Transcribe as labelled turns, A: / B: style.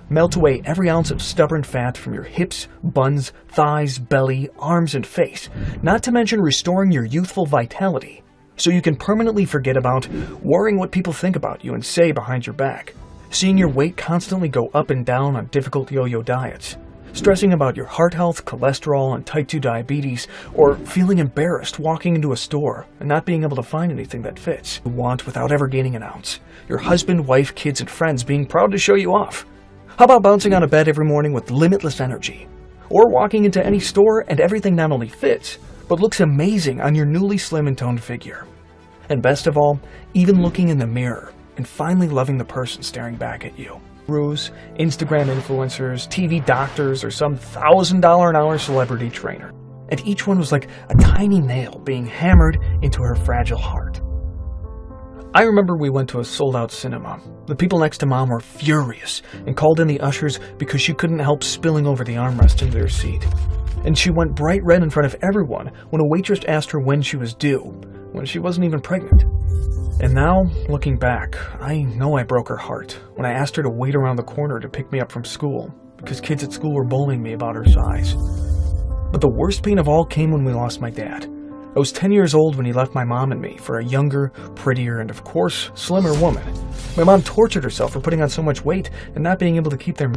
A: Melt away every ounce of stubborn fat from your hips, buns, thighs, belly, arms, and face, not to mention restoring your youthful vitality, so you can permanently forget about worrying what people think about you and say behind your back, seeing your weight constantly go up and down on difficult yo-yo diets, stressing about your heart health, cholesterol, and type 2 diabetes, or feeling embarrassed walking into a store and not being able to find anything that fits you want without ever gaining an ounce, your husband, wife, kids, and friends being proud to show you off. How about bouncing out of bed every morning with limitless energy? Or walking into any store and everything not only fits, but looks amazing on your newly slim and toned figure. And best of all, even looking in the mirror and finally loving the person staring back at you. Gurus, Instagram influencers, TV doctors, or some $1,000 an hour celebrity trainer. And each one was like a tiny nail being hammered into her fragile heart. I remember we went to a sold-out cinema. The people next to Mom were furious and called in the ushers because she couldn't help spilling over the armrest into their seat. And she went bright red in front of everyone when a waitress asked her when she was due, when she wasn't even pregnant. And now, looking back, I know I broke her heart when I asked her to wait around the corner to pick me up from school because kids at school were bullying me about her size. But the worst pain of all came when we lost my dad. I was 10 years old when he left my mom and me for a younger, prettier, and of course, slimmer woman. My mom tortured herself for putting on so much weight and not being able to keep their